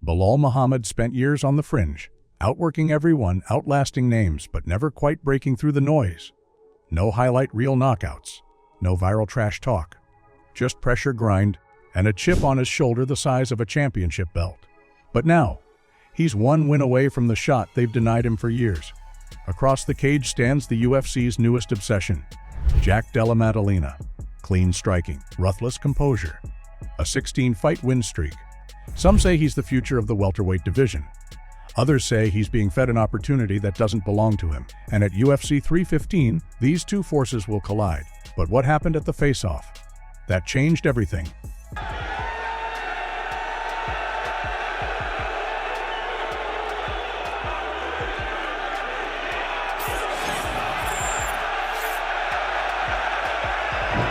Belal Muhammad spent years on the fringe, outworking everyone, outlasting names, but never quite breaking through the noise. No highlight reel knockouts, no viral trash talk, just pressure grind and a chip on his shoulder the size of a championship belt. But now, he's one win away from the shot they've denied him for years. Across the cage stands the UFC's newest obsession, Jack Della Maddalena. Clean striking, ruthless composure, a 16-fight win streak. Some say he's the future of the welterweight division. Others say he's being fed an opportunity that doesn't belong to him. And at UFC 315, these two forces will collide. But what happened at the Faceoff? That changed everything.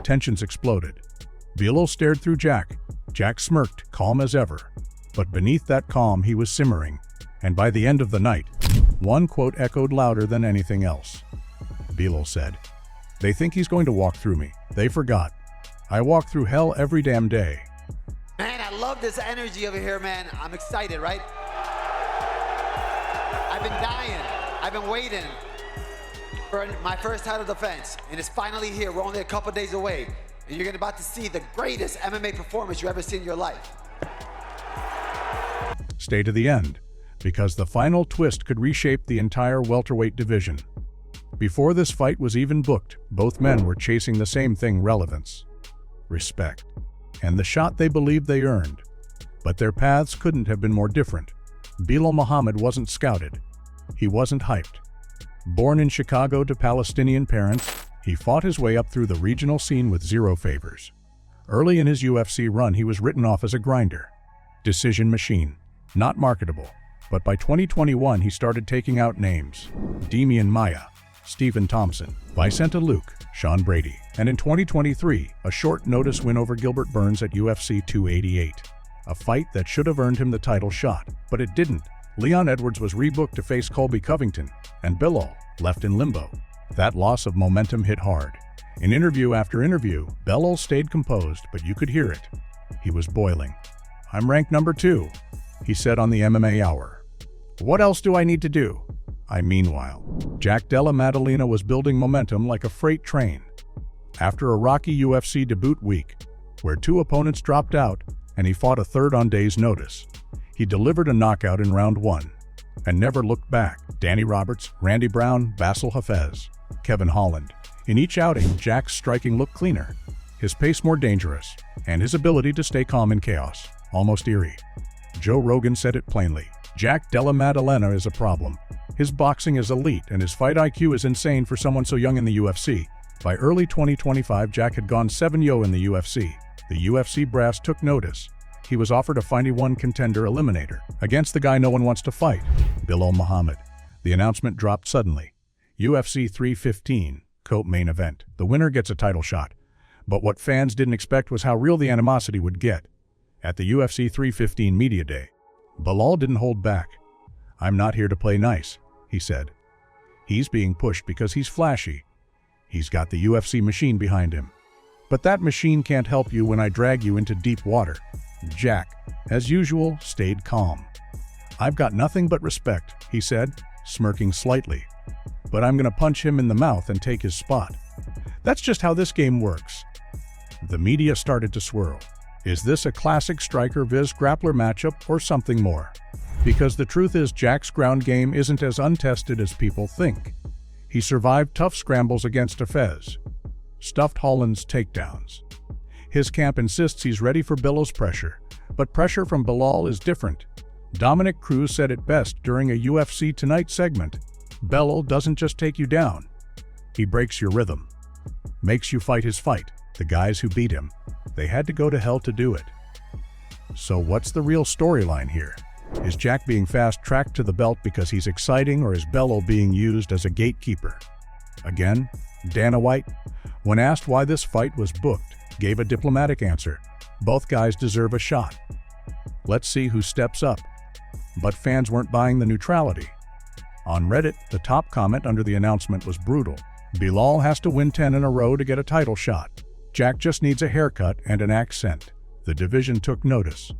Tensions exploded. Belal stared through Jack. Jack smirked, calm as ever. But beneath that calm, he was simmering. And by the end of the night, one quote echoed louder than anything else. Belal said, "They think he's going to walk through me. They forgot. I walk through hell every damn day." Man, I love this energy over here, man. I'm excited, right? I've been dying. I've been waiting for my first title defense, and it's finally here. We're only a couple days away, and you're about to see the greatest MMA performance you've ever seen in your life. Stay to the end, because the final twist could reshape the entire welterweight division. Before this fight was even booked, both men were chasing the same thing: relevance, respect, and the shot they believed they earned. But their paths couldn't have been more different. Belal Muhammad wasn't scouted. He wasn't hyped. Born in Chicago to Palestinian parents, he fought his way up through the regional scene with zero favors. Early in his UFC run, he was written off as a grinder, decision machine, not marketable. But by 2021, he started taking out names: Demian Maia, Stephen Thompson, Vicente Luque, Sean Brady, and in 2023, a short-notice win over Gilbert Burns at UFC 288. A fight that should have earned him the title shot, but it didn't. Leon Edwards was rebooked to face Colby Covington, and Belal left in limbo. That loss of momentum hit hard. In interview after interview, Belal stayed composed, but you could hear it. He was boiling. "I'm ranked number 2, he said on the MMA Hour. "What else do I need to do?" Meanwhile, Jack Della Maddalena was building momentum like a freight train. After a rocky UFC debut week, where 2 opponents dropped out and he fought a third on day's notice, he delivered a knockout in round 1 and never looked back. Danny Roberts, Randy Brown, Basil Hafez, Kevin Holland. In each outing, Jack's striking looked cleaner, his pace more dangerous, and his ability to stay calm in chaos almost eerie. Joe Rogan said it plainly: Jack Della Maddalena is a problem. His boxing is elite and his fight IQ is insane for someone so young in the UFC. By early 2025, Jack had gone 7-0 in the UFC. The UFC brass took notice. He was offered a Fighty One contender eliminator against the guy no one wants to fight, Belal Muhammad. The announcement dropped suddenly. UFC 315, co-main event. The winner gets a title shot. But what fans didn't expect was how real the animosity would get. At the UFC 315 media day, Belal didn't hold back. "I'm not here to play nice," he said. He's being pushed because he's flashy. He's got the UFC machine behind him. But that machine can't help you when I drag you into deep water. Jack, as usual, stayed calm. "I've got nothing but respect," he said, smirking slightly. "But I'm gonna punch him in the mouth and take his spot." That's just how this game works. The media started to swirl. Is this a classic striker vs grappler matchup or something more? Because the truth is, Jack's ground game isn't as untested as people think. He survived tough scrambles against Hafez, stuffed Holland's takedowns. His camp insists he's ready for Belal's pressure, but pressure from Belal is different. Dominic Cruz said it best during a UFC Tonight segment: "Belal doesn't just take you down. He breaks your rhythm, makes you fight his fight." The guys who beat him, they had to go to hell to do it. So what's the real storyline here? Is Jack being fast-tracked to the belt because he's exciting, or is Belal being used as a gatekeeper? Again, Dana White, when asked why this fight was booked, gave a diplomatic answer: "Both guys deserve a shot. Let's see who steps up." But fans weren't buying the neutrality. On Reddit, the top comment under the announcement was brutal: "Belal has to win 10 in a row to get a title shot. Jack just needs a haircut and an accent." The division took notice.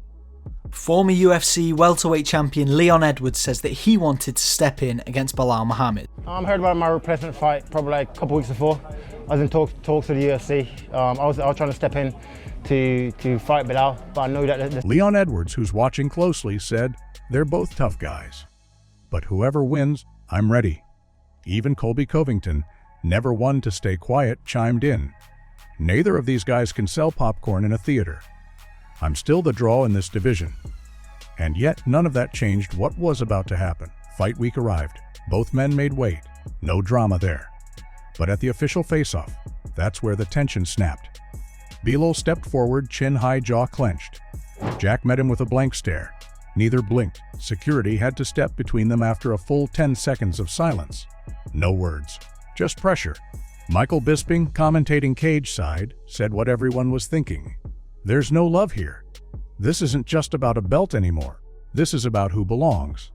Former UFC welterweight champion Leon Edwards says that he wanted to step in against Belal Muhammad. I heard about my replacement fight probably like a couple weeks before. I was in talks with the UFC. I was trying to step in to fight Belal, but I know that... Leon Edwards, who's watching closely, said, "They're both tough guys. But whoever wins, I'm ready." Even Colby Covington, never one to stay quiet, chimed in. "Neither of these guys can sell popcorn in a theater. I'm still the draw in this division." And yet, none of that changed what was about to happen. Fight week arrived. Both men made weight. No drama there. But at the official face-off, that's where the tension snapped. Belal stepped forward, chin high, jaw clenched. Jack met him with a blank stare. Neither blinked. Security had to step between them after a full 10 seconds of silence. No words, just pressure. Michael Bisping, commentating cage side, said what everyone was thinking. There's no love here. This isn't just about a belt anymore. This is about who belongs.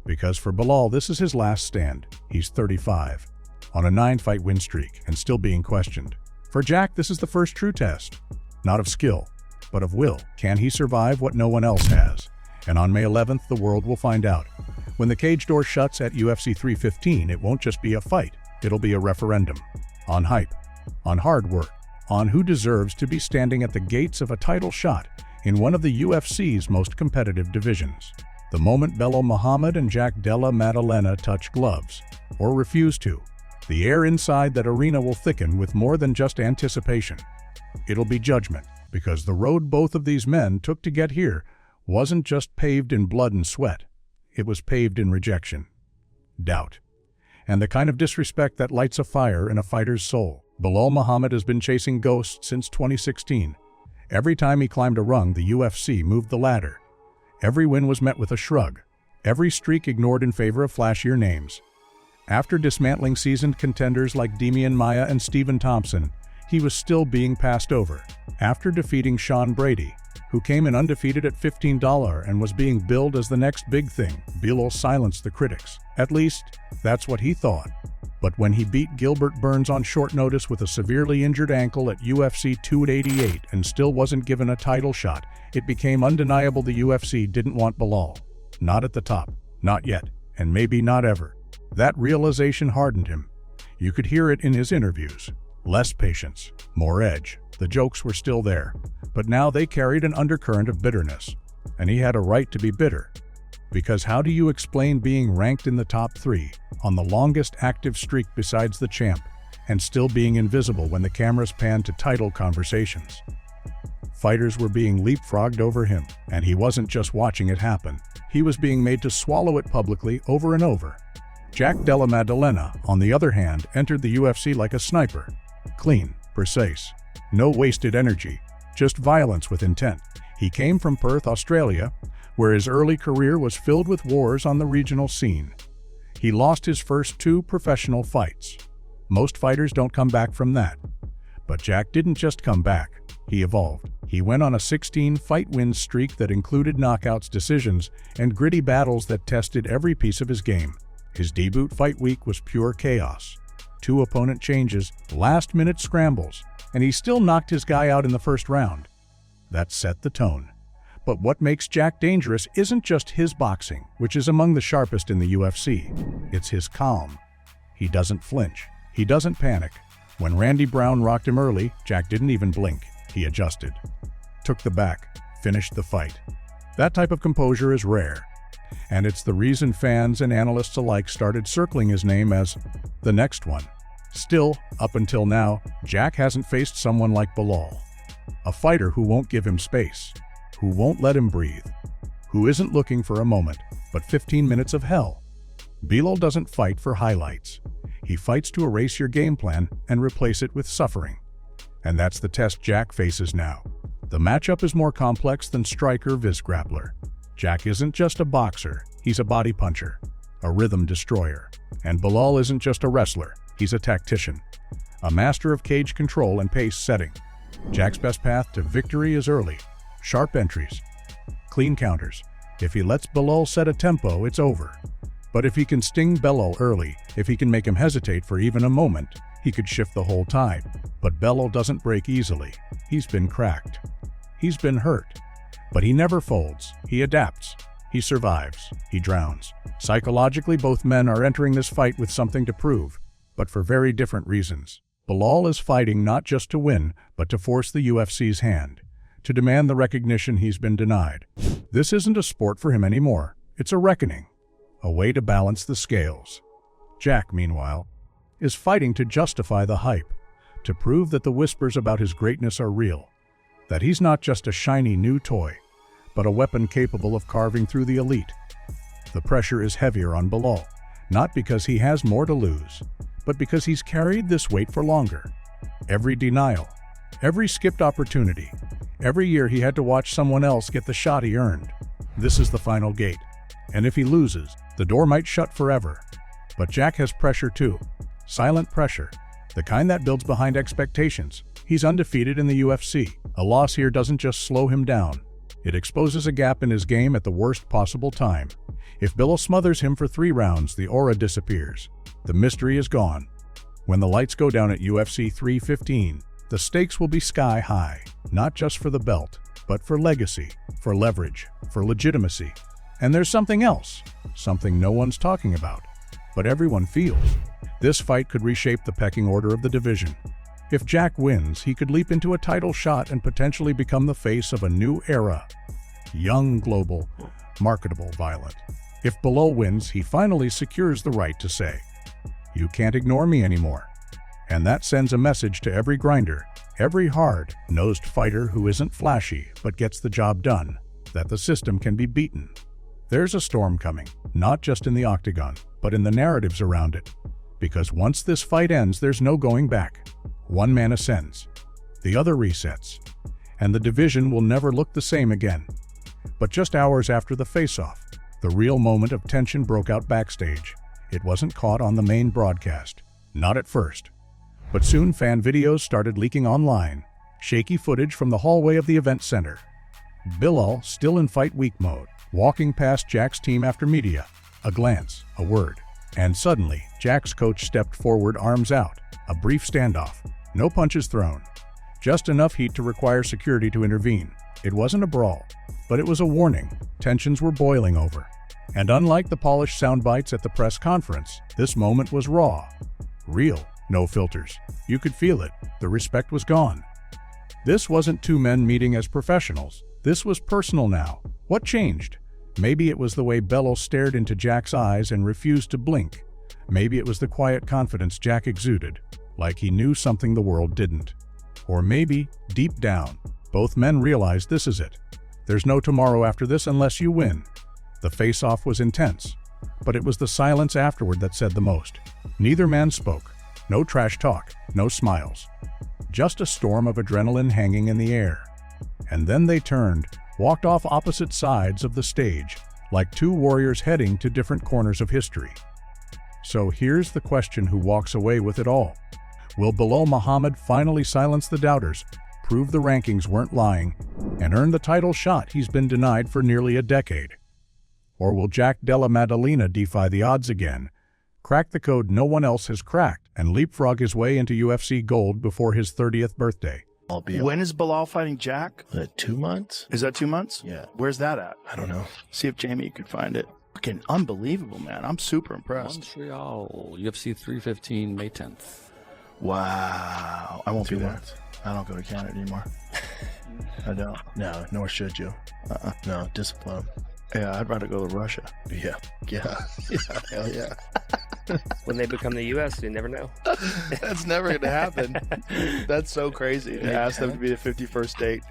Because for Belal, this is his last stand. He's 35, on a 9-fight win streak, and still being questioned. For Jack, this is the first true test. Not of skill, but of will. Can he survive what no one else has? And on May 11th, the world will find out. When the cage door shuts at UFC315, it won't just be a fight. It'll be a referendum. On hype, on hard work, on who deserves to be standing at the gates of a title shot in one of the UFC's most competitive divisions. The moment Belal Muhammad and Jack Della Maddalena touch gloves, or refuse to, the air inside that arena will thicken with more than just anticipation. It'll be judgment, because the road both of these men took to get here wasn't just paved in blood and sweat. It was paved in rejection, doubt, and the kind of disrespect that lights a fire in a fighter's soul. Belal Muhammad has been chasing ghosts since 2016. Every time he climbed a rung, the UFC moved the ladder. Every win was met with a shrug. Every streak ignored in favor of flashier names. After dismantling seasoned contenders like Demian Maia and Stephen Thompson, he was still being passed over. After defeating Sean Brady, who came in undefeated at $15 and was being billed as the next big thing, Belal silenced the critics. At least, that's what he thought. But when he beat Gilbert Burns on short notice with a severely injured ankle at UFC 288 and still wasn't given a title shot, it became undeniable the UFC didn't want Belal. Not at the top, not yet, and maybe not ever. That realization hardened him. You could hear it in his interviews. Less patience, more edge. The jokes were still there, but now they carried an undercurrent of bitterness. And he had a right to be bitter. Because how do you explain being ranked in the top 3, on the longest active streak besides the champ, and still being invisible when the cameras panned to title conversations? Fighters were being leapfrogged over him, and he wasn't just watching it happen. He was being made to swallow it publicly over and over. Jack Della Maddalena, on the other hand, entered the UFC like a sniper. Clean, precise, no wasted energy, just violence with intent. He came from Perth, Australia, where his early career was filled with wars on the regional scene. He lost his first 2 professional fights. Most fighters don't come back from that. But Jack didn't just come back, he evolved. He went on a 16-fight win streak that included knockouts, decisions, and gritty battles that tested every piece of his game. His debut fight week was pure chaos. 2 opponent changes, last-minute scrambles, and he still knocked his guy out in the first round. That set the tone. But what makes Jack dangerous isn't just his boxing, which is among the sharpest in the UFC. It's his calm. He doesn't flinch. He doesn't panic. When Randy Brown rocked him early, Jack didn't even blink. He adjusted, took the back, finished the fight. That type of composure is rare. And it's the reason fans and analysts alike started circling his name as the next one. Still, up until now, Jack hasn't faced someone like Belal. A fighter who won't give him space, who won't let him breathe, who isn't looking for a moment, but 15 minutes of hell. Belal doesn't fight for highlights. He fights to erase your game plan and replace it with suffering. And that's the test Jack faces now. The matchup is more complex than striker vs grappler. Jack isn't just a boxer, he's a body puncher, a rhythm destroyer. And Belal isn't just a wrestler, he's a tactician, a master of cage control and pace setting. Jack's best path to victory is early, sharp entries, clean counters. If he lets Belal set a tempo, it's over. But if he can sting Belal early, if he can make him hesitate for even a moment, he could shift the whole tide. But Belal doesn't break easily. He's been cracked. He's been hurt. But he never folds. He adapts. He survives. He drowns. Psychologically, both men are entering this fight with something to prove, but for very different reasons. Belal is fighting not just to win, but to force the UFC's hand, to demand the recognition he's been denied. This isn't a sport for him anymore. It's a reckoning, a way to balance the scales. Jack, meanwhile, is fighting to justify the hype, to prove that the whispers about his greatness are real, that he's not just a shiny new toy, but a weapon capable of carving through the elite. The pressure is heavier on Belal, not because he has more to lose, but because he's carried this weight for longer. Every denial, every skipped opportunity, every year he had to watch someone else get the shot he earned. This is the final gate, and if he loses, the door might shut forever. But Jack has pressure too, silent pressure, the kind that builds behind expectations. He's undefeated in the UFC. A loss here doesn't just slow him down. It exposes a gap in his game at the worst possible time. If Belal smothers him for 3 rounds, the aura disappears. The mystery is gone. When the lights go down at UFC 315, the stakes will be sky high, not just for the belt, but for legacy, for leverage, for legitimacy. And there's something else, something no one's talking about, but everyone feels. This fight could reshape the pecking order of the division. If Jack wins, he could leap into a title shot and potentially become the face of a new era. Young, global, marketable, violent. If Belal wins, he finally secures the right to say, "You can't ignore me anymore." And that sends a message to every grinder, every hard-nosed fighter who isn't flashy but gets the job done, that the system can be beaten. There's a storm coming, not just in the octagon, but in the narratives around it. Because once this fight ends, there's no going back. One man ascends, the other resets, and the division will never look the same again. But just hours after the face-off, the real moment of tension broke out backstage. It wasn't caught on the main broadcast, not at first. But soon fan videos started leaking online, shaky footage from the hallway of the event center. Belal, still in fight week mode, walking past Jack's team after media. A glance, a word, and suddenly, Jack's coach stepped forward, arms out. A brief standoff. No punches thrown. Just enough heat to require security to intervene. It wasn't a brawl, but it was a warning. Tensions were boiling over. And unlike the polished sound bites at the press conference, this moment was raw. Real. No filters. You could feel it. The respect was gone. This wasn't 2 men meeting as professionals. This was personal now. What changed? Maybe it was the way Belal stared into Jack's eyes and refused to blink. Maybe it was the quiet confidence Jack exuded, like he knew something the world didn't. Or maybe, deep down, both men realized this is it. There's no tomorrow after this unless you win. The face-off was intense, but it was the silence afterward that said the most. Neither man spoke. No trash talk, no smiles. Just a storm of adrenaline hanging in the air. And then they turned, walked off opposite sides of the stage, like 2 warriors heading to different corners of history. So here's the question: who walks away with it all? Will Belal Muhammad finally silence the doubters, prove the rankings weren't lying, and earn the title shot he's been denied for nearly a decade? Or will Jack Della Maddalena defy the odds again, crack the code no one else has cracked, and leapfrog his way into UFC gold before his 30th birthday? When is Belal fighting Jack? 2 months? Is that 2 months? Yeah. Where's that at? I don't know. See if Jamie could find it. Fucking unbelievable, man. I'm super impressed. Montreal, UFC315, May 10th. Wow. I won't be 2 there. months. I don't go to Canada anymore. I don't. No, nor should you. No, discipline. Yeah, I'd rather go to Russia. Yeah. Yeah. Hell yeah. When they become the U.S., you never know. That's never going to happen. That's so crazy to ask them to be the 51st state.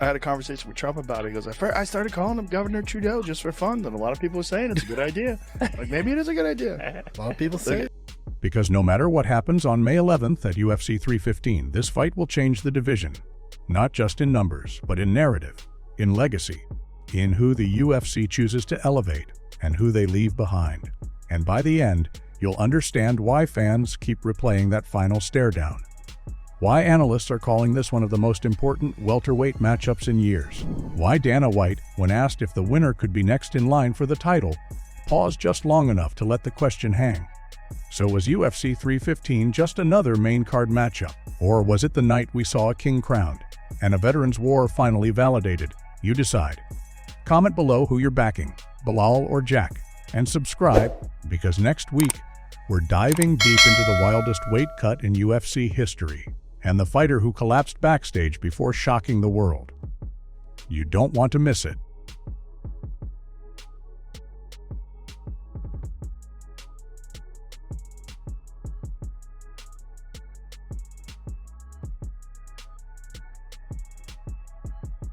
I had a conversation with Trump about it. He goes, I started calling him Governor Trudeau just for fun. And a lot of people are saying it's a good idea. Like, maybe it is a good idea. A lot of people say it. Because no matter what happens on May 11th at UFC 315, this fight will change the division. Not just in numbers, but in narrative, in legacy, in who the UFC chooses to elevate and who they leave behind. And by the end, you'll understand why fans keep replaying that final stare down. Why analysts are calling this one of the most important welterweight matchups in years. Why Dana White, when asked if the winner could be next in line for the title, paused just long enough to let the question hang. So was UFC 315 just another main card matchup? Or was it the night we saw a king crowned and a veterans' war finally validated? You decide. Comment below who you're backing, Belal or Jack, and subscribe, because next week we're diving deep into the wildest weight cut in UFC history and the fighter who collapsed backstage before shocking the world. You don't want to miss it.